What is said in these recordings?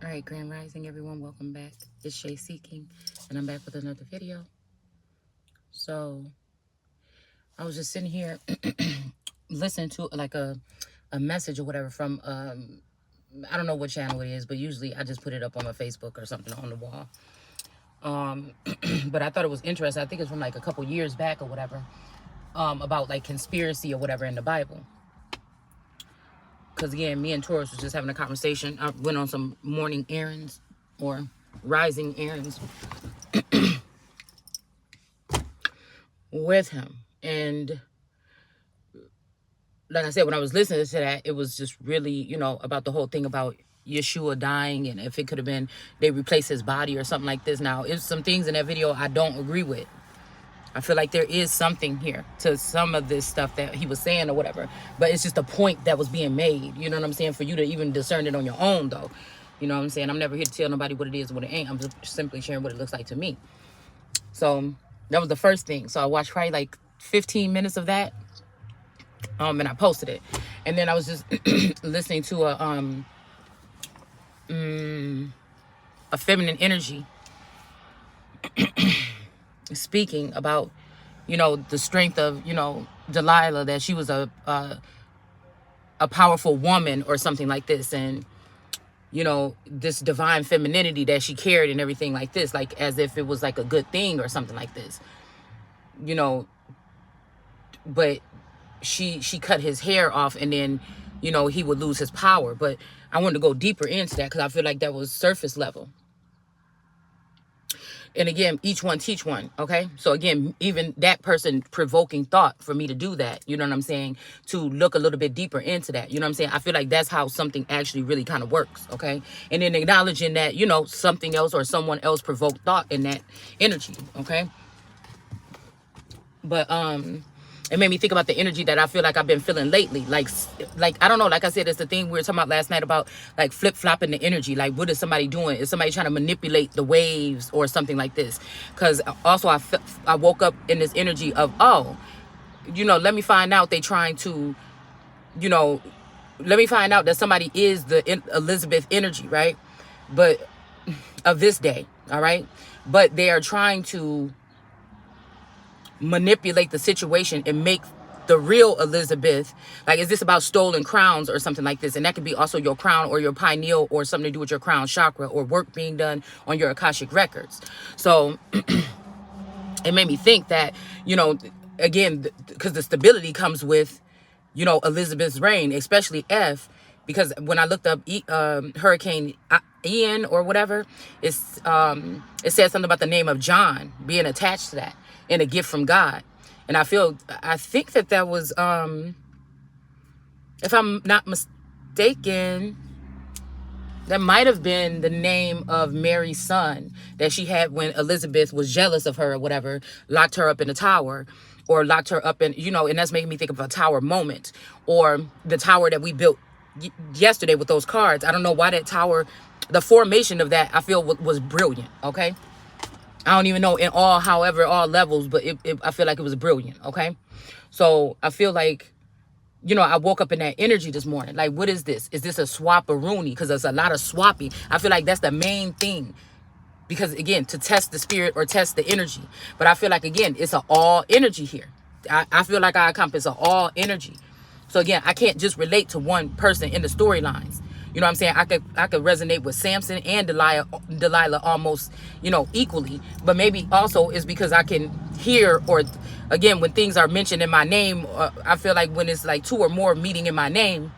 All right, Grand Rising, everyone. Welcome back. It's Shay Seeking, and I'm back with another video. So, I was just sitting here listening to like a message or whatever from, I don't know what channel it is, but usually I just put it up on my Facebook or something on the wall. But I thought it was interesting. I think it's from like a couple years back or whatever, about like conspiracy or whatever in the Bible. Because again, me and Taurus was just having a conversation. I went on some morning errands or rising errands with him. And like I said, when I was listening to that, it was just really, about the whole thing about Yeshua dying and if it could have been they replaced his body or something like this. Now, it's some things in that video I don't agree with. I feel like there is something here to some of this stuff that he was saying or whatever. But it's just a point that was being made. You know what I'm saying? For you to even discern it on your own, though. You know what I'm saying? I'm never here to tell nobody what it is or what it ain't. I'm just simply sharing what it looks like to me. So that was the first thing. So I watched probably like 15 minutes of that. And I posted it. And then I was just listening to a feminine energy speaking about, the strength of, Delilah, that she was a powerful woman or something like this. And, this divine femininity that she carried and everything like this, like as if it was like a good thing or something like this, but she cut his hair off and then, he would lose his power. But I wanted to go deeper into that because I feel like that was surface level. And again, each one teach one, okay? So again, even that person provoking thought for me to do that, you know what I'm saying? To look a little bit deeper into that, you know what I'm saying? I feel like that's how something actually really kind of works, okay? And then acknowledging that, something else or someone else provoked thought in that energy, okay? But it made me think about the energy that I feel like I've been feeling lately. Like I don't know, like I said, it's the thing we were talking about last night about like flip-flopping the energy. Like, what is somebody doing? Is somebody trying to manipulate the waves or something like this? Because also I woke up in this energy of, let me find out they trying to, let me find out that somebody is the Elizabeth energy, right? But of this day, all right? But they are trying to manipulate the situation and make the real Elizabeth, like, is this about stolen crowns or something like this? And that could be also your crown or your pineal or something to do with your crown chakra or work being done on your Akashic records. So it made me think that, again, because the stability comes with, Elizabeth's reign, especially F, because when I looked up Hurricane Ian or whatever, it said something about the name of John being attached to that and a gift from God. And I think that was, if I'm not mistaken, that might have been the name of Mary's son that she had when Elizabeth was jealous of her or whatever, locked her up in a tower or locked her up in, and that's making me think of a tower moment or the tower that we built yesterday with those cards. I don't know why that tower, the formation of that, I feel was brilliant. Okay. I don't even know in all levels, but I feel like it was brilliant. Okay. So I feel like, I woke up in that energy this morning. Like, what is this? Is this a swap-a-rooney? Because there's a lot of swapping. I feel like that's the main thing. Because, again, to test the spirit or test the energy. But I feel like, again, it's an all energy here. I feel like I encompass an all energy. So, again, I can't just relate to one person in the storylines. You know what I'm saying? I could resonate with Samson and Delilah almost, equally. But maybe also is because I can hear, or again, when things are mentioned in my name, I feel like when it's like two or more meeting in my name,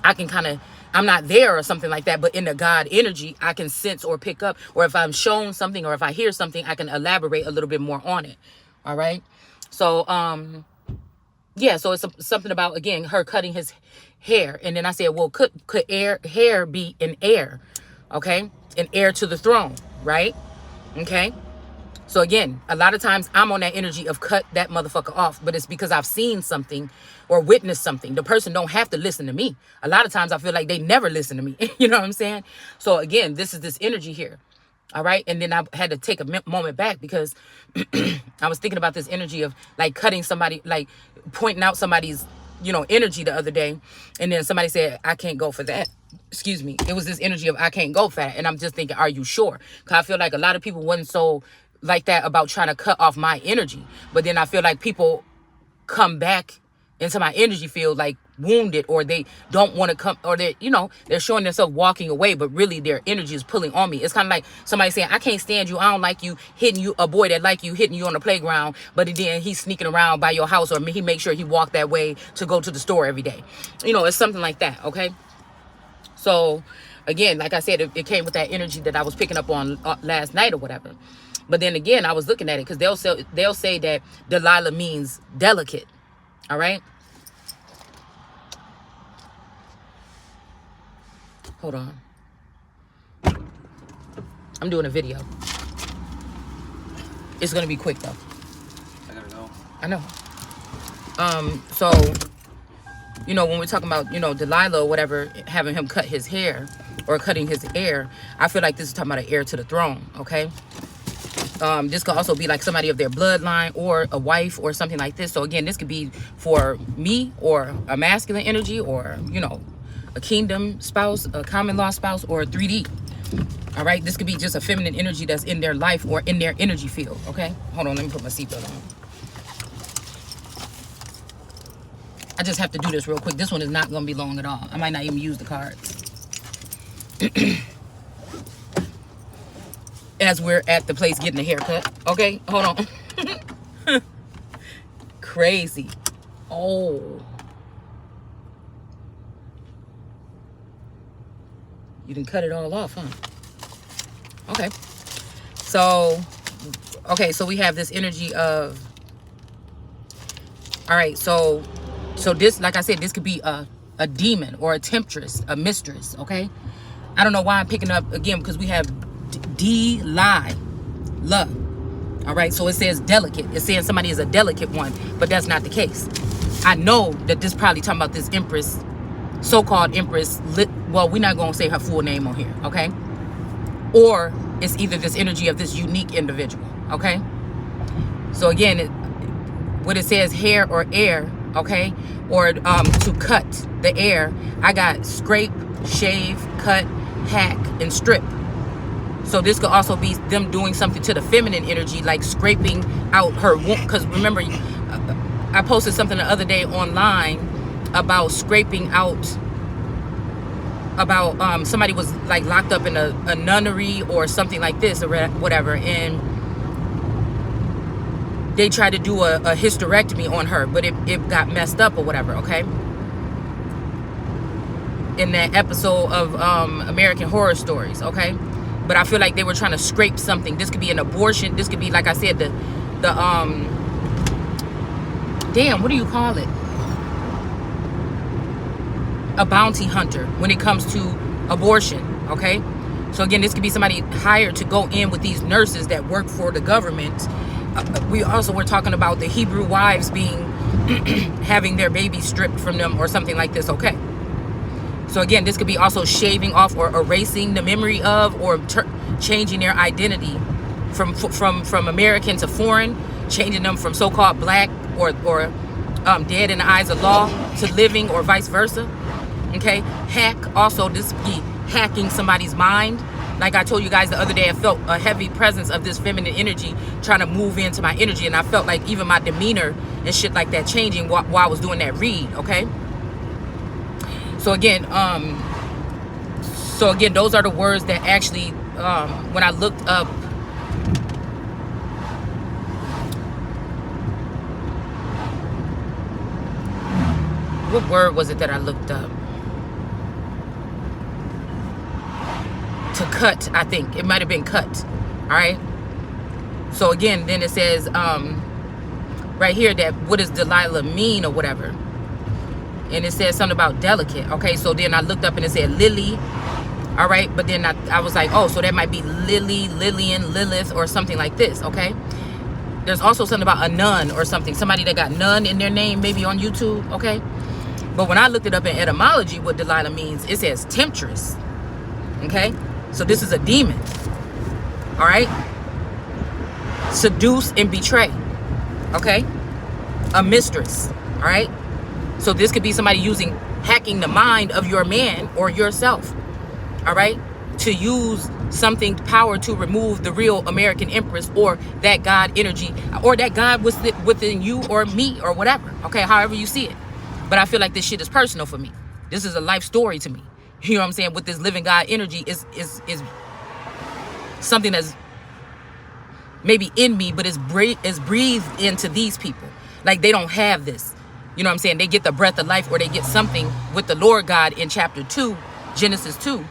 I can I'm not there or something like that. But in the God energy, I can sense or pick up, or if I'm shown something or if I hear something, I can elaborate a little bit more on it. All right. So, yeah, so it's something about, again, her cutting his hair. And then I said, well, could hair be an heir? Okay. An heir to the throne, right? Okay. So again, a lot of times I'm on that energy of cut that motherfucker off, but it's because I've seen something or witnessed something. The person don't have to listen to me. A lot of times I feel like they never listen to me. You know what I'm saying? So again, this is this energy here. All right. And then I had to take a moment back because I was thinking about this energy of like cutting somebody, like pointing out somebody's energy the other day, and then somebody said, I can't go for that. Excuse me. It was this energy of I can't go for that. And I'm just thinking, are you sure? Because I feel like a lot of people wasn't so like that about trying to cut off my energy. But then I feel like people come back into my energy field like wounded, or they don't want to come, or they're showing themselves walking away, but really their energy is pulling on me. It's kind of like somebody saying, I can't stand you, I don't like you, hitting you, a boy that like you hitting you on the playground, but then he's sneaking around by your house, or he makes sure he walked that way to go to the store every day. It's something like that. Okay, so again, like I said, it came with that energy that I was picking up on last night or whatever. But then again, I was looking at it because they'll say that Delilah means delicate. All right. Hold on. I'm doing a video. It's going to be quick, though. I gotta go. I know. So, when we're talking about, Delilah or whatever, having him cut his hair or cutting his hair, I feel like this is talking about an heir to the throne, okay? This could also be like somebody of their bloodline or a wife or something like this. So, again, this could be for me or a masculine energy or, a kingdom spouse, a common law spouse, or a 3D. All right, this could be just a feminine energy that's in their life or in their energy field. Okay, hold on, let me put my seatbelt on. I just have to do this real quick. This one is not going to be long at all. I might not even use the cards. As we're at the place getting a haircut. Okay, hold on. Crazy. Oh. You didn't cut it all off, huh? Okay. So we have this energy of, all right, so this, like I said, this could be a demon or a temptress, a mistress, okay? I don't know why I'm picking up, again, because we have Delilah. All right, so it says delicate. It's saying somebody is a delicate one, but that's not the case. I know that this probably talking about this empress, so-called empress. Well, we're not going to say her full name on here, okay? Or it's either this energy of this unique individual, okay? So again, what it says, hair or air, okay? Or to cut the air, I got scrape, shave, cut, hack, and strip. So this could also be them doing something to the feminine energy, like scraping out her womb. Because remember, I posted something the other day online about scraping out, about somebody was like locked up in a nunnery or something like this or whatever, and they tried to do a hysterectomy on her, but it got messed up or whatever, okay? In that episode of American Horror Stories, okay? But I feel like they were trying to scrape something. This could be an abortion. This could be, like I said, the damn, what do you call it? A bounty hunter when it comes to abortion, okay? So again, this could be somebody hired to go in with these nurses that work for the government. We also were talking about the Hebrew wives being having their babies stripped from them or something like this, okay? So again, this could be also shaving off or erasing the memory of, or changing their identity from American to foreign, changing them from so-called black or dead in the eyes of law to living, or vice versa. Okay, hack, also this could be hacking somebody's mind. Like I told you guys the other day, I felt a heavy presence of this feminine energy trying to move into my energy, and I felt like even my demeanor and shit like that changing while I was doing that read, okay? So again, those are the words that actually, when I looked up, what word was it that I looked up? To cut, I think. It might have been cut, all right? So again, then it says right here that what does Delilah mean or whatever. And it says something about delicate, okay? So then I looked up and it said Lily, all right? But then I was like, oh, so that might be Lily, Lillian, Lilith, or something like this, okay? There's also something about a nun or something. Somebody that got nun in their name, maybe on YouTube, okay? But when I looked it up in etymology, what Delilah means, it says temptress, okay? So this is a demon, all right? Seduce and betray, okay? A mistress, all right? So this could be somebody hacking the mind of your man or yourself, all right, to use something power to remove the real American Empress or that God energy, or that God was within you or me or whatever, okay, however you see it. But I feel like this shit is personal for me. This is a life story to me. You know what I'm saying? With this living God energy is something that's maybe in me, but is breathed into these people. Like they don't have this. You know what I'm saying? They get the breath of life, or they get something with the Lord God in chapter 2, Genesis 2,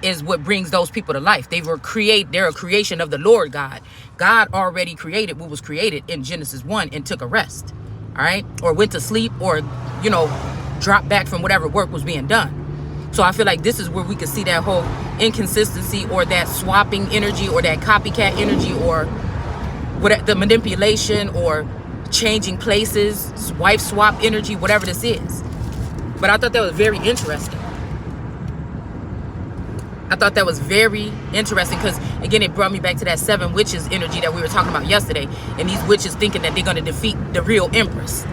is what brings those people to life. They're a creation of the Lord God. God already created what was created in Genesis 1 and took a rest. All right? Or went to sleep, or, you know, dropped back from whatever work was being done. So I feel like this is where we could see that whole inconsistency, or that swapping energy, or that copycat energy, or what the manipulation, or changing places, wife swap energy, whatever this is. But I thought that was very interesting. I thought that was very interesting because, again, it brought me back to that 7 witches energy that we were talking about yesterday. And these witches thinking that they're going to defeat the real Empress.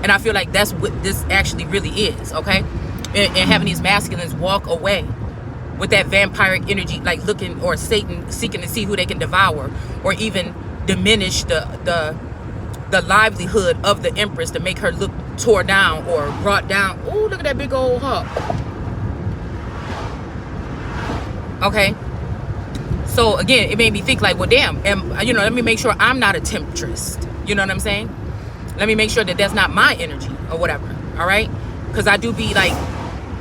And I feel like that's what this actually really is, okay? And having these masculines walk away with that vampiric energy, like looking, or Satan seeking to see who they can devour, or even diminish the livelihood of the Empress to make her look tore down or brought down. Oh, look at that big old hawk. Okay. So again, it made me think like, well, damn, let me make sure I'm not a temptress. You know what I'm saying? Let me make sure that that's not my energy or whatever. All right. Because I do be like,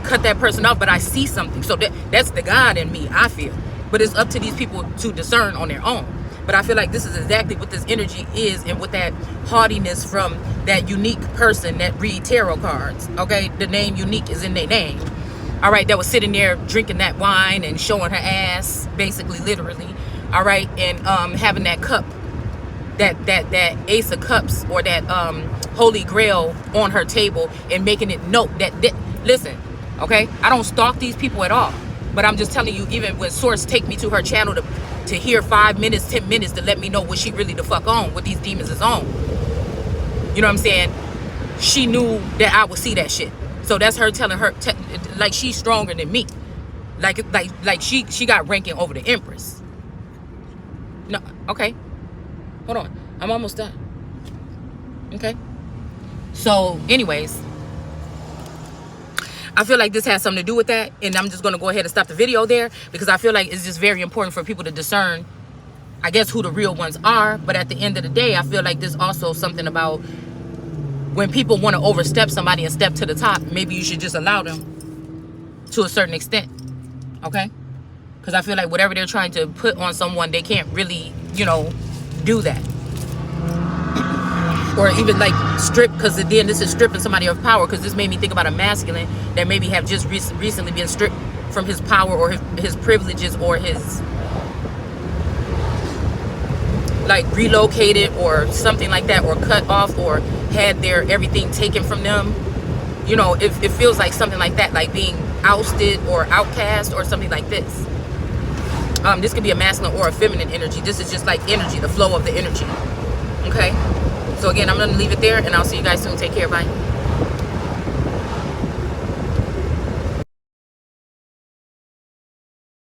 cut that person off, but I see something. So that's the God in me, I feel. But it's up to these people to discern on their own. But I feel like this is exactly what this energy is, and with that haughtiness from that unique person that read tarot cards. Okay, the name unique is in their name. All right, that was sitting there drinking that wine and showing her ass, basically, literally. All right, and having that cup, that Ace of Cups, or that Holy Grail on her table, and making it note that listen, okay, I don't stalk these people at all. But I'm just telling you, even when Source take me to her channel to hear 5 minutes, 10 minutes to let me know what she really the fuck on, what these demons is on. You know what I'm saying? She knew that I would see that shit. So that's her telling her, like she's stronger than me. Like she got ranking over the Empress. No, okay. Hold on. I'm almost done. Okay. So anyways, I feel like this has something to do with that, and I'm just going to go ahead and stop the video there, because I feel like it's just very important for people to discern, I guess, who the real ones are. But at the end of the day, I feel like there's also something about when people want to overstep somebody and step to the top, maybe you should just allow them to a certain extent, okay? Because I feel like whatever they're trying to put on someone, they can't really, do that. Or even like strip, because then this is stripping somebody of power, because this made me think about a masculine that maybe have just recently been stripped from his power, or his privileges, or his, like, relocated or something like that, or cut off, or had their everything taken from them. It feels like something like that, like being ousted or outcast or something like this. This could be a masculine or a feminine energy. This is just like energy, the flow of the energy. Okay? So again, I'm going to leave it there, and I'll see you guys soon. Take care. Bye.